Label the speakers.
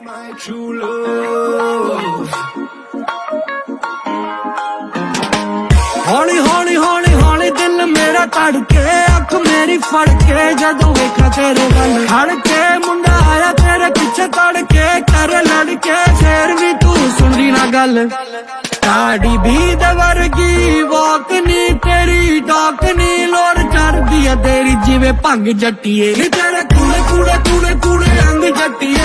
Speaker 1: my true love. हौली हौली हौली हौली दिल मेरा तड़के अख मेरी फड़ के जदों वेखा तेरे गल खड़ के मुंडा आया तेरे पीछे तड़के कर लड़के फिर भी तू सुनदी ना गल ताड़ी भी दवर्गी वॉक नी तेरी टॉक नी लोड़ चढ़ दी है तेरी जिवे भंग जट्टिए तेरे कूड़े कूड़े कूड़े कूड़े अंग जट्टिए